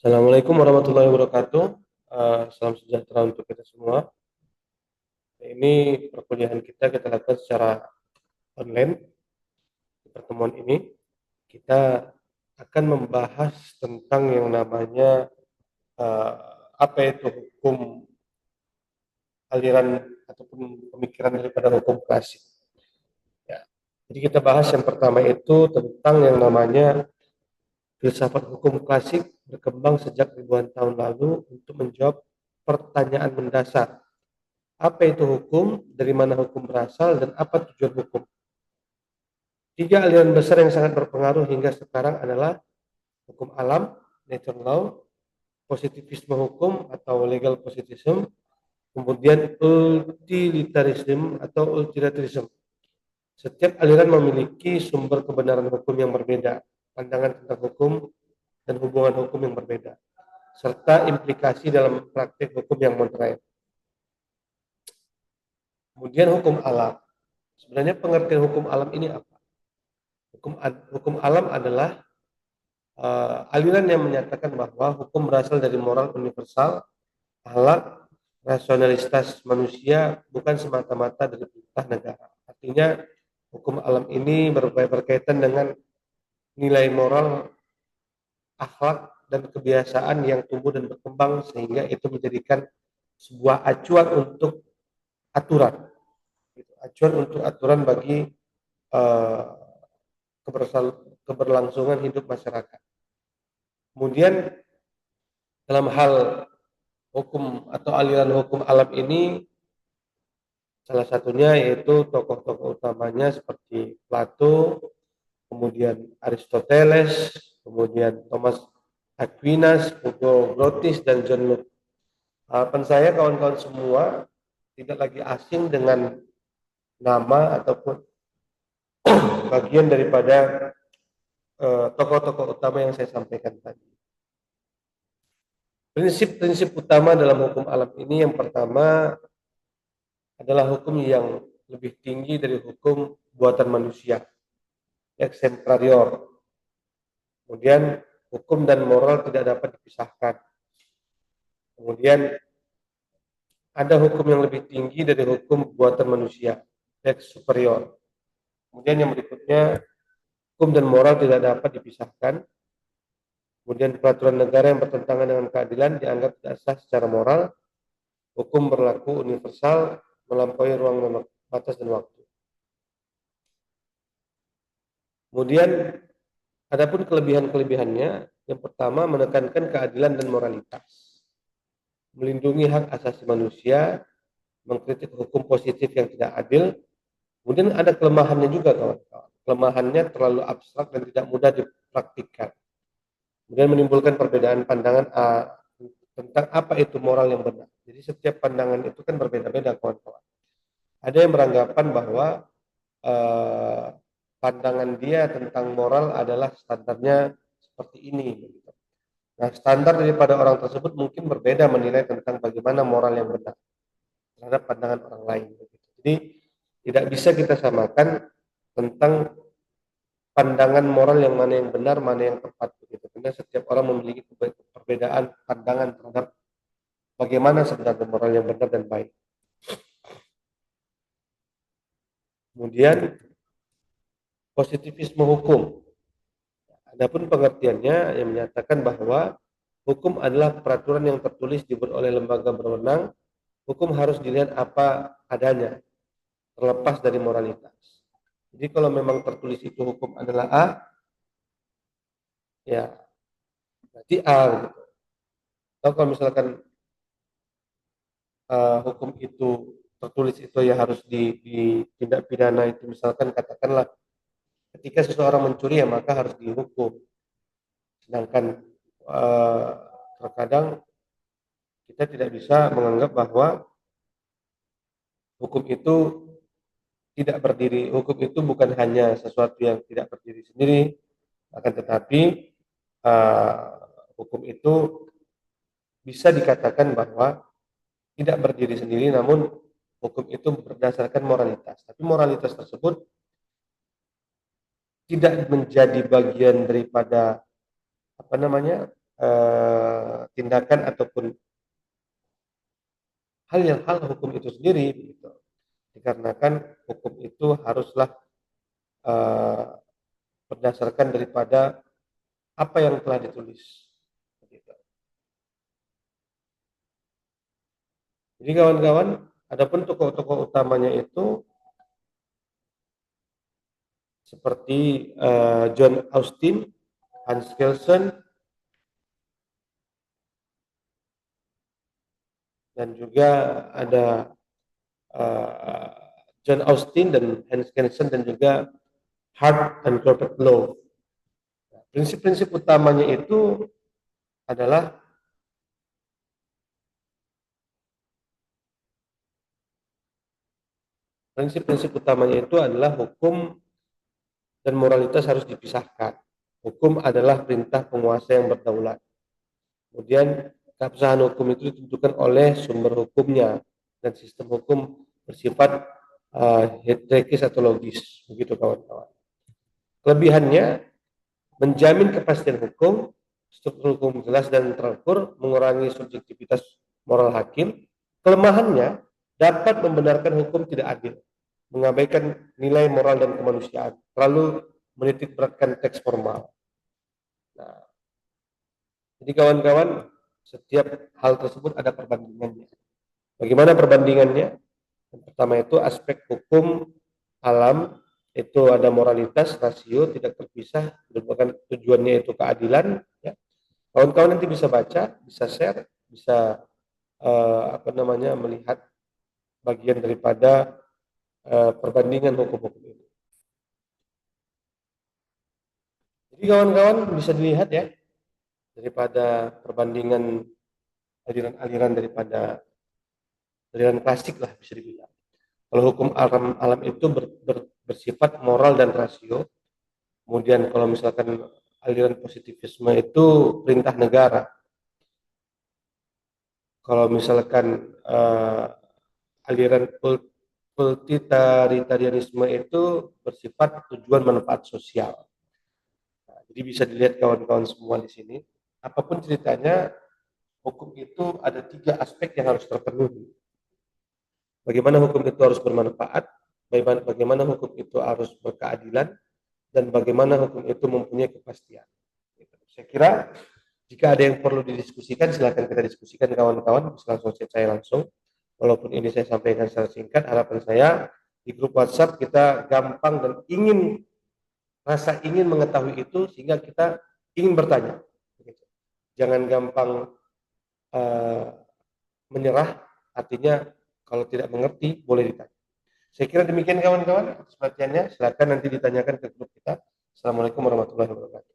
Assalamualaikum warahmatullahi wabarakatuh. Salam sejahtera untuk kita semua. Ini perkuliahan kita lakukan secara online. Di pertemuan ini kita akan membahas tentang yang namanya uh, apa itu hukum aliran ataupun pemikiran daripada hukum klasik. Ya. Jadi kita bahas yang pertama itu tentang yang namanya filsafat hukum klasik berkembang sejak ribuan tahun lalu untuk menjawab pertanyaan mendasar. Apa itu hukum, dari mana hukum berasal, dan apa tujuan hukum? Tiga aliran besar yang sangat berpengaruh hingga sekarang adalah hukum alam, natural law, positivisme hukum atau legal positivism, kemudian utilitarism atau utilitarism. Setiap aliran memiliki sumber kebenaran hukum yang berbeda, pandangan tentang hukum, dan hubungan hukum yang berbeda, serta implikasi dalam praktik hukum yang modern. Kemudian hukum alam. Sebenarnya pengertian hukum alam ini apa? Hukum alam adalah aliran yang menyatakan bahwa hukum berasal dari moral universal, akhlak, rasionalitas manusia, bukan semata-mata dari perintah negara. Artinya hukum alam ini berkaitan dengan nilai moral, akhlak, dan kebiasaan yang tumbuh dan berkembang sehingga itu menjadikan sebuah acuan untuk aturan, acuan untuk aturan bagi uh, keberlangsungan hidup masyarakat. Kemudian dalam hal hukum atau aliran hukum alam ini salah satunya yaitu tokoh-tokoh utamanya seperti Plato, kemudian Aristoteles, kemudian Thomas Aquinas, Hugo Grotius, dan John Locke. Harapan saya kawan-kawan semua tidak lagi asing dengan nama ataupun bagian daripada tokoh-tokoh utama yang saya sampaikan tadi. Prinsip-prinsip utama dalam hukum alam ini yang pertama adalah hukum yang lebih tinggi dari hukum buatan manusia, exemplarior. Kemudian hukum dan moral tidak dapat dipisahkan. Kemudian ada hukum yang lebih tinggi dari hukum buatan manusia, lex superior. Kemudian yang berikutnya, hukum dan moral tidak dapat dipisahkan. Kemudian peraturan negara yang bertentangan dengan keadilan dianggap tidak sah secara moral. Hukum berlaku universal, melampaui ruang batas dan waktu. Kemudian adapun kelebihan-kelebihannya, yang pertama menekankan keadilan dan moralitas, melindungi hak asasi manusia, mengkritik hukum positif yang tidak adil. Kemudian ada kelemahannya juga kawan-kawan. Kelemahannya terlalu abstrak dan tidak mudah dipraktikkan. Kemudian menimbulkan perbedaan pandangan tentang apa itu moral yang benar. Jadi setiap pandangan itu kan berbeda-beda kawan-kawan. Ada yang beranggapan bahwa pandangan dia tentang moral adalah standarnya seperti ini. Nah, standar daripada orang tersebut mungkin berbeda menilai tentang bagaimana moral yang benar terhadap pandangan orang lain. Jadi tidak bisa kita samakan tentang pandangan moral yang mana yang benar, mana yang tepat begitu. Karena setiap orang memiliki perbedaan pandangan terhadap bagaimana sebenarnya moral yang benar dan baik. Kemudian positivisme hukum. Adapun pengertiannya yang menyatakan bahwa hukum adalah peraturan yang tertulis dibuat oleh lembaga berwenang. Hukum harus dilihat apa adanya, terlepas dari moralitas. Jadi kalau memang tertulis itu hukum adalah A, ya berarti A gitu. Atau kalau misalkan hukum itu tertulis itu ya harus ditindak pidana itu, misalkan katakanlah ketika seseorang mencuri ya maka harus dihukum. Sedangkan terkadang kita tidak bisa menganggap bahwa hukum itu tidak berdiri. Hukum itu bukan hanya sesuatu yang tidak berdiri sendiri, akan tetapi hukum itu bisa dikatakan bahwa tidak berdiri sendiri, namun hukum itu berdasarkan moralitas. Tapi moralitas tersebut tidak menjadi bagian daripada apa namanya tindakan ataupun hal hukum itu sendiri begitu. Dikarenakan hukum itu haruslah eh, berdasarkan daripada apa yang telah ditulis. Begitu. Jadi kawan-kawan, adapun tokoh-tokoh utamanya itu seperti John Austin, Hans Kelsen, dan juga ada uh, John Austin dan Hans Kelsen dan juga Hart and Corbett Law. Prinsip-prinsip utamanya itu adalah hukum dan moralitas harus dipisahkan. Hukum adalah perintah penguasa yang berdaulat. Kemudian keabsahan hukum itu ditentukan oleh sumber hukumnya dan sistem hukum bersifat hierarkis atau logis. Begitu kawan-kawan. Kelebihannya menjamin kepastian hukum, struktur hukum jelas dan terukur, mengurangi subjektivitas moral hakim. Kelemahannya dapat membenarkan hukum tidak adil, mengabaikan nilai moral dan kemanusiaan, terlalu menitik beratkan teks formal. Nah, jadi kawan-kawan, setiap hal tersebut ada perbandingannya. Bagaimana perbandingannya? Yang pertama itu aspek hukum alam, itu ada moralitas, rasio, tidak terpisah, merupakan tujuannya itu keadilan. Ya. Kawan-kawan nanti bisa baca, bisa share, bisa melihat bagian daripada perbandingan hukum-hukum ini. Jadi kawan-kawan bisa dilihat ya, daripada perbandingan aliran-aliran daripada aliran klasik lah bisa dibilang. Kalau hukum alam itu bersifat moral dan rasio. Kemudian kalau misalkan aliran positivisme itu perintah negara. Kalau misalkan aliran utilitarianisme itu bersifat tujuan manfaat sosial. Nah, jadi bisa dilihat kawan-kawan semua di sini. Apapun ceritanya, hukum itu ada 3 aspek yang harus terpenuhi. Bagaimana hukum itu harus bermanfaat, bagaimana hukum itu harus berkeadilan, dan bagaimana hukum itu mempunyai kepastian. Saya kira jika ada yang perlu didiskusikan, silakan kita diskusikan kawan-kawan, bisa langsung saya langsung. Walaupun ini saya sampaikan secara singkat, harapan saya di grup WhatsApp kita gampang dan rasa ingin mengetahui itu sehingga kita ingin bertanya. Jangan gampang menyerah, artinya kalau tidak mengerti boleh ditanya. Saya kira demikian kawan-kawan atas perhatiannya. Silakan nanti ditanyakan ke grup kita. Assalamualaikum warahmatullahi wabarakatuh.